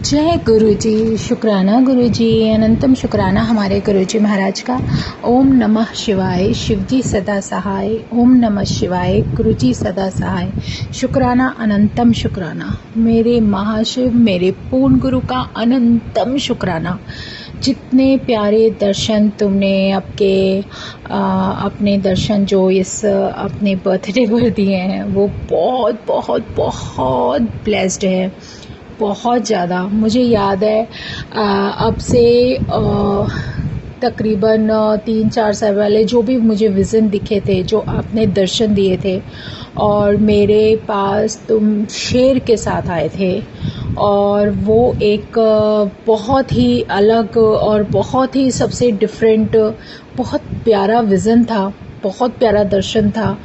जय गुरु जी। शुक्राना गुरु जी, अनंतम शुक्राना हमारे गुरु जी महाराज का। ओम नमः शिवाय। शिव जी सदा सहाय। ओम नमः शिवाय। गुरु जी सदा सहाय। शुक्राना अनंतम शुक्राना मेरे महाशिव, मेरे पूर्ण गुरु का अनंतम शुक्राना। जितने प्यारे दर्शन तुमने अपने दर्शन जो इस अपने बर्थडे पर दिए हैं वो बहुत बहुत बहुत ब्लेस्ड है, बहुत ज़्यादा। मुझे याद है अब से तकरीबन 3-4 साल पहले जो भी मुझे विज़न दिखे थे, जो आपने दर्शन दिए थे, और मेरे पास तुम शेर के साथ आए थे, और वो एक बहुत ही अलग और बहुत ही सबसे डिफरेंट, बहुत प्यारा विज़न था, बहुत प्यारा दर्शन था।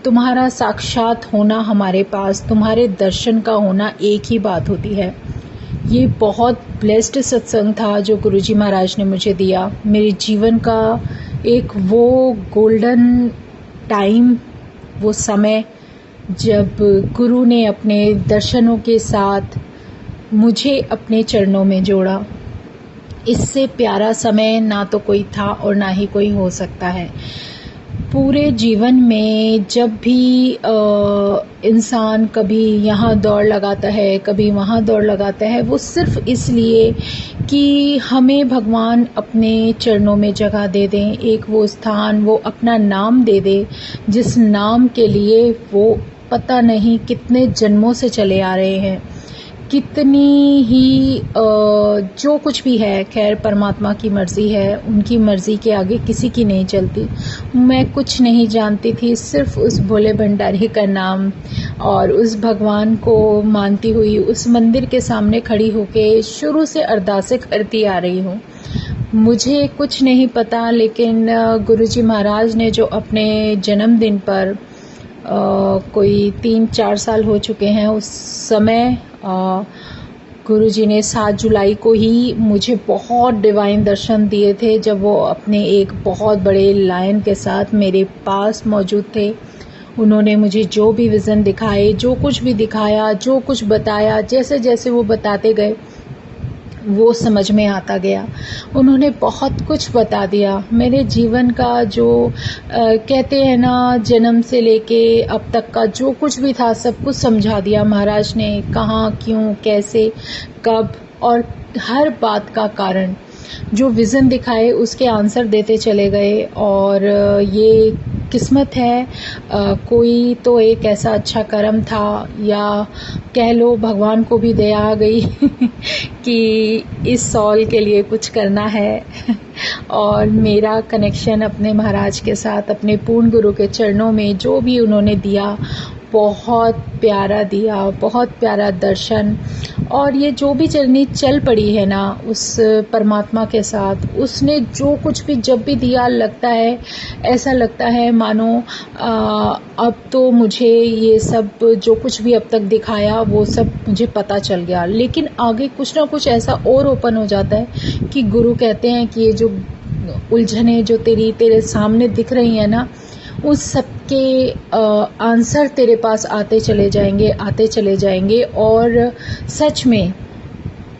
तुम्हारा साक्षात होना हमारे पास, तुम्हारे दर्शन का होना एक ही बात होती है। ये बहुत ब्लेस्ड सत्संग था जो गुरुजी महाराज ने मुझे दिया। मेरे जीवन का एक वो गोल्डन टाइम, वो समय जब गुरु ने अपने दर्शनों के साथ मुझे अपने चरणों में जोड़ा। इससे प्यारा समय ना तो कोई था और ना ही कोई हो सकता है। पूरे जीवन में जब भी इंसान कभी यहाँ दौड़ लगाता है, कभी वहाँ दौड़ लगाता है, वो सिर्फ इसलिए कि हमें भगवान अपने चरणों में जगह दे दें, एक वो स्थान, वो अपना नाम दे दे, जिस नाम के लिए वो पता नहीं कितने जन्मों से चले आ रहे हैं। कितनी ही जो कुछ भी है, खैर परमात्मा की मर्ज़ी है, उनकी मर्ज़ी के आगे किसी की नहीं चलती। मैं कुछ नहीं जानती थी, सिर्फ उस भोले भंडारी का नाम और उस भगवान को मानती हुई उस मंदिर के सामने खड़ी होके शुरू से अरदासें करती आ रही हूँ। मुझे कुछ नहीं पता, लेकिन गुरुजी महाराज ने जो अपने जन्मदिन पर कोई 3-4 साल हो चुके हैं, उस समय गुरुजी ने 7 जुलाई को ही मुझे बहुत डिवाइन दर्शन दिए थे, जब वो अपने एक बहुत बड़े लायन के साथ मेरे पास मौजूद थे। उन्होंने मुझे जो भी विज़न दिखाए, जो कुछ भी दिखाया, जो कुछ बताया, जैसे जैसे वो बताते गए वो समझ में आता गया। उन्होंने बहुत कुछ बता दिया। मेरे जीवन का जो कहते हैं ना, जन्म से लेके अब तक का जो कुछ भी था सब कुछ समझा दिया महाराज ने। कहाँ, क्यों, कैसे, कब और हर बात का कारण जो विज़न दिखाए उसके आंसर देते चले गए। और ये किस्मत है, कोई तो एक ऐसा अच्छा कर्म था, या कह लो भगवान को भी दया आ गई कि इस सॉल के लिए कुछ करना है। और मेरा कनेक्शन अपने महाराज के साथ, अपने पूर्ण गुरु के चरणों में जो भी उन्होंने दिया, बहुत प्यारा दिया, बहुत प्यारा दर्शन। और ये जो भी जर्नी चल पड़ी है ना उस परमात्मा के साथ, उसने जो कुछ भी जब भी दिया, लगता है, ऐसा लगता है मानो अब तो मुझे ये सब जो कुछ भी अब तक दिखाया वो सब मुझे पता चल गया। लेकिन आगे कुछ ना कुछ ऐसा और ओपन हो जाता है कि गुरु कहते हैं कि ये जो उलझने जो तेरे सामने दिख रही हैं ना, उस सब के आंसर तेरे पास आते चले जाएंगे। और सच में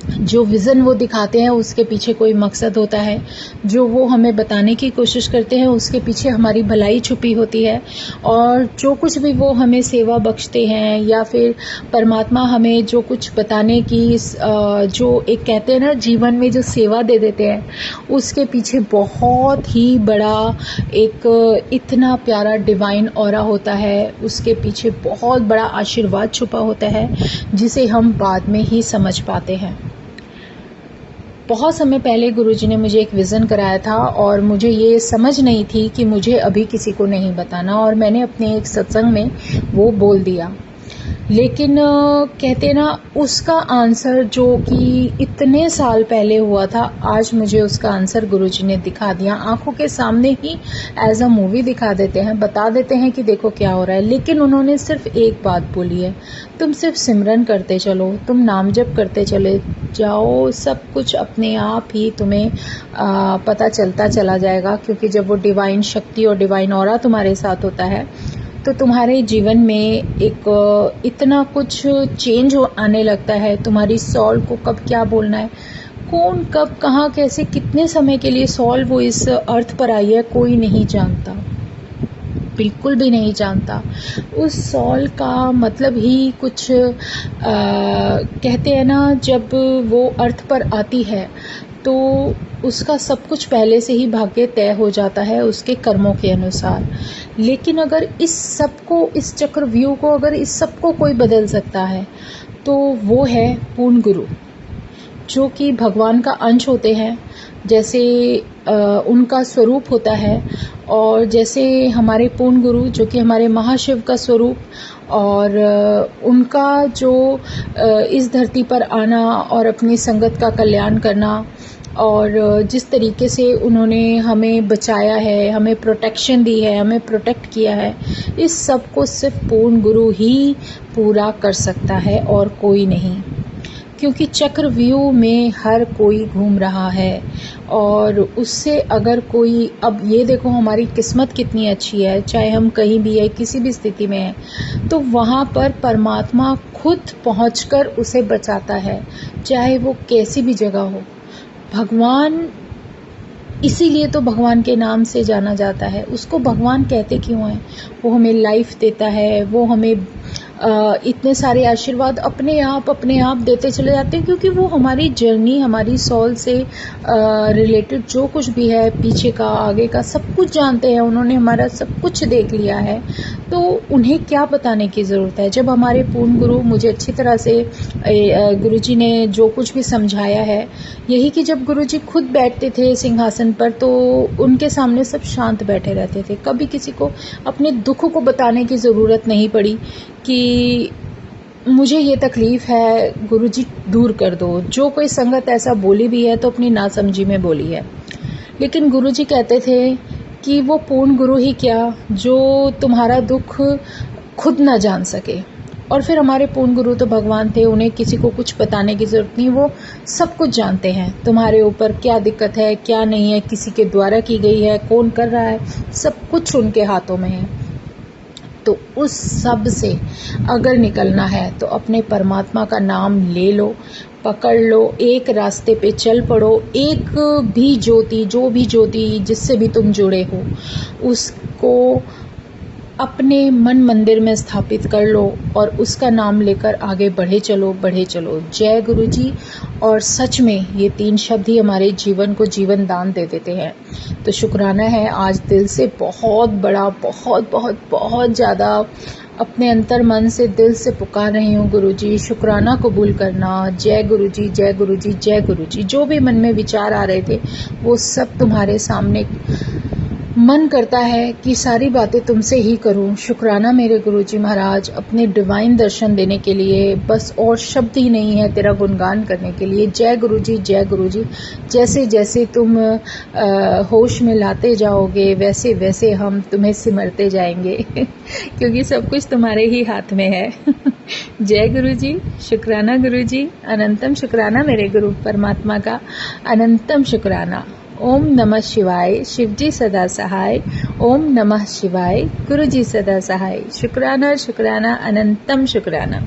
जो विज़न वो दिखाते हैं उसके पीछे कोई मकसद होता है। जो वो हमें बताने की कोशिश करते हैं उसके पीछे हमारी भलाई छुपी होती है। और जो कुछ भी वो हमें सेवा बख्शते हैं, या फिर परमात्मा हमें जो कुछ बताने की जो एक कहते हैं ना जीवन में जो सेवा दे देते हैं, उसके पीछे बहुत ही बड़ा एक इतना प्यारा डिवाइन ऑरा होता है। उसके पीछे बहुत बड़ा आशीर्वाद छुपा होता है, जिसे हम बाद में ही समझ पाते हैं। बहुत समय पहले गुरुजी ने मुझे एक विज़न कराया था, और मुझे ये समझ नहीं थी कि मुझे अभी किसी को नहीं बताना, और मैंने अपने एक सत्संग में वो बोल दिया। लेकिन कहते ना, उसका आंसर जो कि इतने साल पहले हुआ था, आज मुझे उसका आंसर गुरुजी ने दिखा दिया। आंखों के सामने ही एज अ मूवी दिखा देते हैं, बता देते हैं कि देखो क्या हो रहा है। लेकिन उन्होंने सिर्फ एक बात बोली है, तुम सिर्फ सिमरन करते चलो, तुम नाम जप करते चले जाओ, सब कुछ अपने आप ही तुम्हें पता चलता चला जाएगा। क्योंकि जब वो डिवाइन शक्ति और डिवाइन ऑरा तुम्हारे साथ होता है तो तुम्हारे जीवन में एक इतना कुछ चेंज आने लगता है। तुम्हारी सॉल को कब क्या बोलना है, कौन कब कहाँ कैसे कितने समय के लिए सॉल वो इस अर्थ पर आई है, कोई नहीं जानता, बिल्कुल भी नहीं जानता। उस सॉल का मतलब ही कुछ कहते हैं ना, जब वो अर्थ पर आती है तो उसका सब कुछ पहले से ही भाग्य तय हो जाता है उसके कर्मों के अनुसार। लेकिन अगर इस सब को, इस चक्रव्यूह को, अगर इस सब को कोई बदल सकता है तो वो है पूर्ण गुरु, जो कि भगवान का अंश होते हैं, जैसे उनका स्वरूप होता है। और जैसे हमारे पूर्ण गुरु जो कि हमारे महाशिव का स्वरूप, और उनका जो इस धरती पर आना और अपनी संगत का कल्याण करना, और जिस तरीके से उन्होंने हमें बचाया है, हमें प्रोटेक्शन दी है, हमें प्रोटेक्ट किया है, इस सब को सिर्फ पूर्ण गुरु ही पूरा कर सकता है और कोई नहीं। क्योंकि चक्रव्यूह में हर कोई घूम रहा है और उससे अगर कोई, अब ये देखो हमारी किस्मत कितनी अच्छी है, चाहे हम कहीं भी है, किसी भी स्थिति में है, तो वहाँ पर परमात्मा खुद पहुँचकर उसे बचाता है, चाहे वो कैसी भी जगह हो। भगवान, इसीलिए तो भगवान के नाम से जाना जाता है। उसको भगवान कहते क्यों हैं? वो हमें लाइफ देता है, वो हमें इतने सारे आशीर्वाद अपने आप देते चले जाते हैं, क्योंकि वो हमारी जर्नी, हमारी सॉल से रिलेटेड जो कुछ भी है, पीछे का आगे का सब कुछ जानते हैं। उन्होंने हमारा सब कुछ देख लिया है, तो उन्हें क्या बताने की ज़रूरत है। जब हमारे पूर्ण गुरु, मुझे अच्छी तरह से गुरुजी ने जो कुछ भी समझाया है, यही कि जब गुरुजी खुद बैठते थे सिंहासन पर तो उनके सामने सब शांत बैठे रहते थे। कभी किसी को अपने दुख को बताने की ज़रूरत नहीं पड़ी कि मुझे ये तकलीफ़ है, गुरुजी दूर कर दो। जो कोई संगत ऐसा बोली भी है तो अपनी नासमझी में बोली है। लेकिन गुरुजी कहते थे कि वो पूर्ण गुरु ही क्या, जो तुम्हारा दुख खुद ना जान सके। और फिर हमारे पूर्ण गुरु तो भगवान थे, उन्हें किसी को कुछ बताने की ज़रूरत नहीं, वो सब कुछ जानते हैं। तुम्हारे ऊपर क्या दिक्कत है, क्या नहीं है, किसी के द्वारा की गई है, कौन कर रहा है, सब कुछ उनके हाथों में है। तो उस सब से अगर निकलना है तो अपने परमात्मा का नाम ले लो, पकड़ लो, एक रास्ते पे चल पड़ो। एक भी ज्योति, जो भी ज्योति जिससे भी तुम जुड़े हो, उसको अपने मन मंदिर में स्थापित कर लो और उसका नाम लेकर आगे बढ़े चलो, बढ़े चलो। जय गुरु जी। और सच में ये 3 शब्द ही हमारे जीवन को जीवन दान दे देते हैं। तो शुक्राना है, आज दिल से बहुत बड़ा, बहुत बहुत बहुत ज़्यादा अपने अंतर मन से दिल से पुकार रही हूँ, गुरु जी शुक्राना कबूल करना। जय गुरु जी, जय गुरु जी, जय गुरु जी। जो भी मन में विचार आ रहे थे वो सब तुम्हारे सामने, मन करता है कि सारी बातें तुमसे ही करूं। शुक्राना मेरे गुरुजी महाराज, अपने डिवाइन दर्शन देने के लिए, बस और शब्द ही नहीं है तेरा गुणगान करने के लिए। जय गुरुजी, जय गुरुजी। जैसे जैसे तुम होश में लाते जाओगे वैसे वैसे हम तुम्हें सिमरते जाएंगे क्योंकि सब कुछ तुम्हारे ही हाथ में है जय गुरुजी, शुक्राना गुरुजी, अनंतम शुक्राना मेरे गुरु परमात्मा का, अनंतम शुक्राना। ओम नमः शिवाय। शिवजी सदा सहाय। ओम नमः शिवाय। गुरुजी सदा सहाय। शुक्राना शुक्राना, अनंतम शुक्राना।